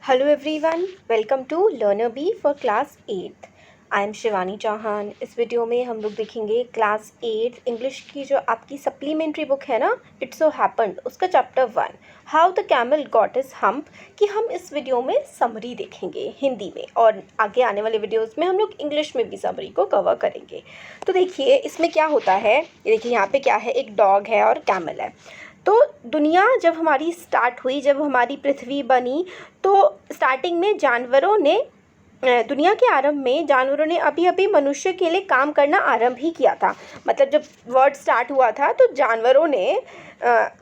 Hello everyone, welcome to Learner B for class 8th। I am Shivani Chauhan. इस video में हम लोग देखेंगे क्लास 8 इंग्लिश की जो आपकी सप्लीमेंट्री बुक है ना, इट्स सो हैपेंड, उसका chapter 1 how the camel got his hump कि हम इस वीडियो में समरी देखेंगे हिंदी में, और आगे आने वाले वीडियोस में हम लोग इंग्लिश में भी समरी को कवर करेंगे। तो देखिए इसमें क्या होता है, ये देखिए यहाँ पे क्या है, एक डॉग है और कैमल है। तो दुनिया जब हमारी स्टार्ट हुई, जब हमारी पृथ्वी बनी, तो स्टार्टिंग में जानवरों ने दुनिया के आरंभ में जानवरों ने अभी अभी मनुष्य के लिए काम करना आरंभ ही किया था। मतलब जब वर्ड स्टार्ट हुआ था तो जानवरों ने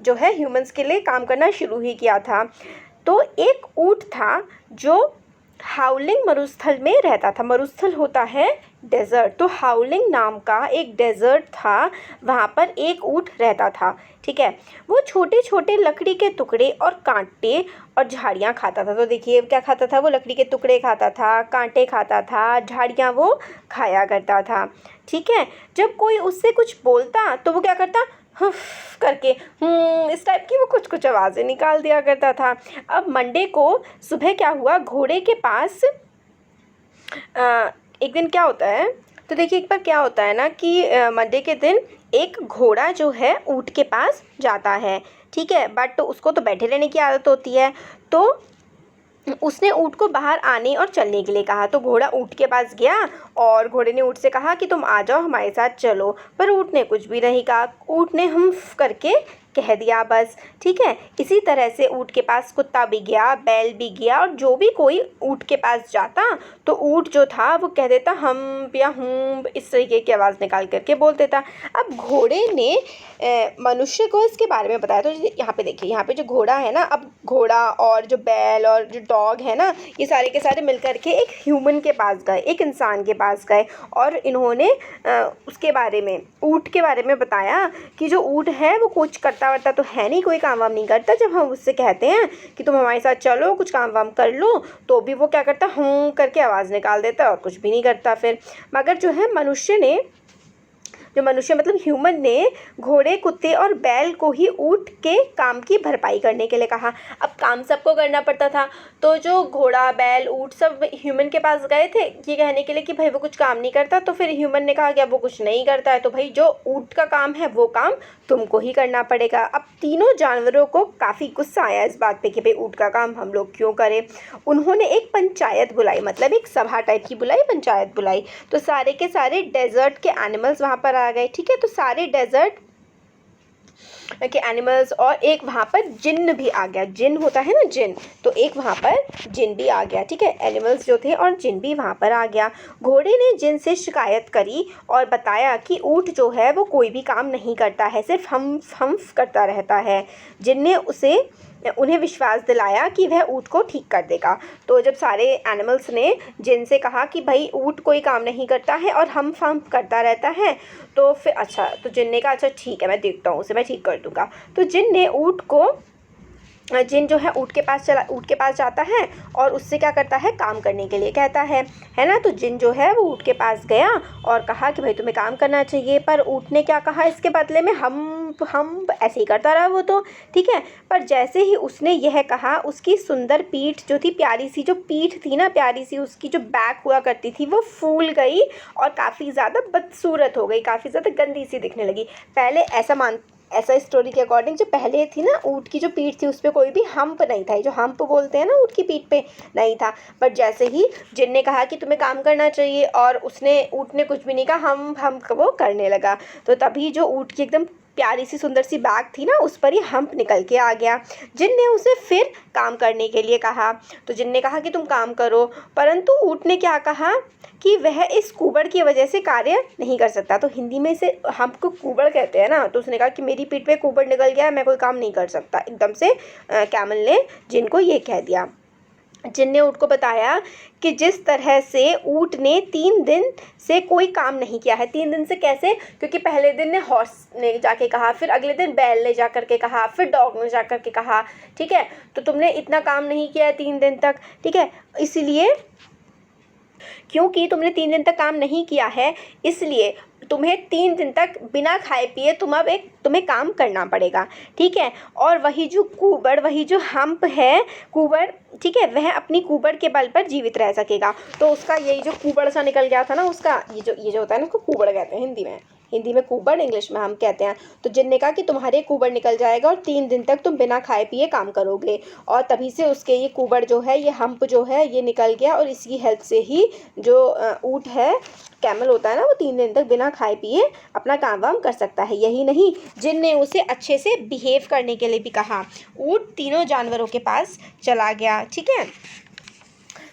जो है ह्यूमंस के लिए काम करना शुरू ही किया था। तो एक ऊँट था जो हाउलिंग मरुस्थल में रहता था। मरुस्थल होता है डेजर्ट, तो हाउलिंग नाम का एक डेजर्ट था, वहाँ पर एक ऊँट रहता था। ठीक है, वो छोटे छोटे लकड़ी के टुकड़े और कांटे और झाड़ियाँ खाता था। तो देखिए क्या खाता था, वो लकड़ी के टुकड़े खाता था, कांटे खाता था, झाड़ियाँ वो खाया करता था। ठीक है, जब कोई उससे कुछ बोलता तो वो क्या करता, हुफ करके इस टाइप की वो कुछ कुछ आवाज़ें निकाल दिया करता था। अब मंडे को सुबह क्या हुआ, घोड़े के पास एक दिन क्या होता है, तो देखिए एक बार क्या होता है ना कि मंडे के दिन एक घोड़ा जो है ऊँट के पास जाता है। ठीक है, बट उसको तो बैठे रहने की आदत होती है, तो उसने ऊँट को बाहर आने और चलने के लिए कहा। तो घोड़ा ऊँट के पास गया और घोड़े ने ऊँट से कहा कि तुम आ जाओ हमारे साथ चलो, पर ऊँट ने कुछ भी नहीं कहा। ऊँट ने हम्फ करके कह दिया बस। ठीक है, इसी तरह से ऊँट के पास कुत्ता भी गया, बैल भी गया, और जो भी कोई ऊँट के पास जाता तो ऊँट जो था वो कह देता हम या हूँ, इस तरीके की आवाज़ निकाल करके बोल देता। अब घोड़े ने मनुष्य को इसके बारे में बताया। तो यहाँ पे देखिए, यहाँ पे जो घोड़ा है ना, अब घोड़ा और जो बैल और जो डॉग है ना, ये सारे के सारे मिलकर के एक ह्यूमन के पास गए, एक इंसान के पास गए, और इन्होंने उसके बारे में, ऊँट के बारे में बताया कि जो ऊँट है वो कुछ करता वर्ता तो है नहीं, कोई काम वाम नहीं करता। जब हम उससे कहते हैं कि तुम हमारे साथ चलो कुछ काम वाम कर लो, तो भी वो क्या करता, हूँ करके आवाज़ निकाल देता और कुछ भी नहीं करता फिर। मगर जो है मनुष्य मतलब ह्यूमन ने घोड़े, कुत्ते और बैल को ही ऊँट के काम की भरपाई करने के लिए कहा। अब काम सबको करना पड़ता था, तो जो घोड़ा, बैल, ऊँट सब ह्यूमन के पास गए थे ये कहने के लिए कि भाई वो कुछ काम नहीं करता। तो फिर ह्यूमन ने कहा कि अब वो कुछ नहीं करता है तो भाई जो ऊँट का काम है वो काम तुमको ही करना पड़ेगा। अब तीनों जानवरों को काफ़ी गुस्सा आया इस बात पे कि भाई ऊँट का काम हम लोग क्यों करें। उन्होंने एक पंचायत बुलाई, मतलब एक सभा टाइप की बुलाई, पंचायत बुलाई। तो सारे के सारे डेजर्ट के एनिमल्स वहाँ पर आ गए। ठीक है, तो सारे डेजर्ट के एनिमल्स, और एक वहाँ पर जिन्न भी आ गया। जिन होता है ना, जिन, तो एक वहाँ पर जिन भी आ गया। ठीक है, एनिमल्स जो थे और जिन भी वहाँ पर आ गया। घोड़े ने जिन से शिकायत करी और बताया कि ऊँट जो है वो कोई भी काम नहीं करता है, सिर्फ हम्फ करता रहता है। जिन ने उन्हें विश्वास दिलाया कि वह ऊँट को ठीक कर देगा। तो जब सारे एनिमल्स ने जिन से कहा कि भाई ऊँट कोई काम नहीं करता है और हम्फ करता रहता है, तो फिर अच्छा, तो जिन ने कहा अच्छा ठीक है, मैं देखता हूँ उसे, मैं ठीक कर दूँगा। तो जिन ने जिन जो है ऊँट के पास जाता है और उससे क्या करता है, काम करने के लिए कहता है ना। तो जिन जो है वो ऊँट के पास गया और कहा कि भाई तुम्हें काम करना चाहिए, पर ऊँट ने क्या कहा इसके बदले में, हम ऐसे ही करता रहा वो तो। ठीक है, पर जैसे ही उसने यह कहा, उसकी सुंदर पीठ जो थी, प्यारी सी जो पीठ थी ना, प्यारी सी उसकी जो बैक हुआ करती थी, वो फूल गई और काफ़ी ज़्यादा बदसूरत हो गई, काफ़ी ज़्यादा गंदी सी दिखने लगी। पहले ऐसा स्टोरी के अकॉर्डिंग जो पहले थी ना, ऊँट की जो पीठ थी उस पर कोई भी हम्प नहीं था, जो हम्प बोलते हैं ना ऊँट की पीठ पे, नहीं था। बट जैसे ही जिन ने कहा कि तुम्हें काम करना चाहिए और ऊँट ने कुछ भी नहीं कहा, हम वो करने लगा, तो तभी जो ऊँट की एकदम प्यारी सी सुंदर सी बैग थी ना, उस पर ही हम्प निकल के आ गया। जिन ने उसे फिर काम करने के लिए कहा, तो जिन ने कहा कि तुम काम करो, परंतु ऊँट ने क्या कहा कि वह इस कुबड़ की वजह से कार्य नहीं कर सकता। तो हिंदी में इसे हमको कुबड़ कहते हैं ना, तो उसने कहा कि मेरी पीठ पे कुबड़ निकल गया, मैं कोई काम नहीं कर सकता। एकदम से कैमल ने जिन को ये कह दिया। जिन ने ऊँट को बताया कि जिस तरह से ऊँट ने 3 दिन से कोई काम नहीं किया है। 3 दिन से कैसे, क्योंकि पहले दिन ने हॉर्स ने जाके कहा, फिर अगले दिन बैल ने जा कर के कहा, फिर डॉग ने जा कर के कहा। ठीक है, तो तुमने इतना काम नहीं किया है 3 दिन तक। ठीक है, इसलिए क्योंकि तुमने 3 दिन तक काम नहीं किया है, इसलिए तुम्हें 3 दिन तक बिना खाए पिए तुम्हें काम करना पड़ेगा, ठीक है। और वही जो कुबड़, वही जो हम्प है कुबड़, ठीक है, वह अपनी कुबड़ के बल पर जीवित रह सकेगा। तो उसका यही जो कुबड़ सा निकल गया था ना उसका, ये जो होता है ना उसको कुबड़ कहते हैं हिंदी में कुबड़, इंग्लिश में हम कहते हैं। तो जिन ने कहा कि तुम्हारे कुबड़ निकल जाएगा और 3 दिन तक तुम बिना खाए पिए काम करोगे, और तभी से उसके ये कुबड़ जो है, ये हम्प जो है, ये निकल गया। और इसकी हेल्प से ही जो ऊँट है, कैमल होता है ना, वो 3 दिन तक बिना खाए पिए अपना काम वाम कर सकता है। यही नहीं, जिन ने उसे अच्छे से बिहेव करने के लिए भी कहा। ऊँट तीनों जानवरों के पास चला गया, ठीक है।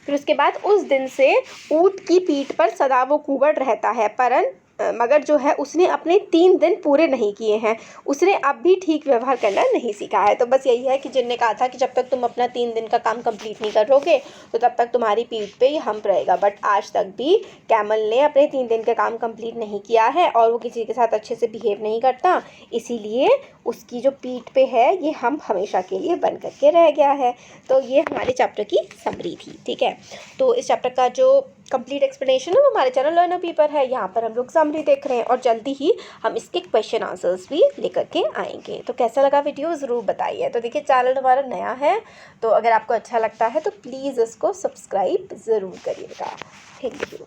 फिर उसके बाद उस दिन से ऊँट की पीठ पर सदा वो कुबड़ रहता है, मगर जो है उसने अपने 3 दिन पूरे नहीं किए हैं, उसने अब भी ठीक व्यवहार करना नहीं सीखा है। तो बस यही है कि जिनने कहा था कि जब तक तुम अपना 3 दिन का काम कंप्लीट नहीं करोगे तो तब तक तुम्हारी पीठ पे ये हम्प रहेगा। बट आज तक भी कैमल ने अपने 3 दिन का काम कंप्लीट नहीं किया है और वो किसी के साथ अच्छे से बिहेव नहीं करता, इसीलिए उसकी जो पीठ पे है ये हम्प हमेशा के लिए बन करके रह गया है। तो ये हमारे चैप्टर की समरी थी, ठीक है। तो इस चैप्टर का जो कंप्लीट एक्सप्लेनेशन है वो हमारे चैनल लर्नर पेपर है, यहाँ पर हम लोग समरी देख रहे हैं और जल्दी ही हम इसके क्वेश्चन आंसर्स भी लेकर के आएंगे। तो कैसा लगा वीडियो ज़रूर बताइए। तो देखिए चैनल हमारा नया है, तो अगर आपको अच्छा लगता है तो प्लीज़ इसको सब्सक्राइब ज़रूर करिएगा। Thank you.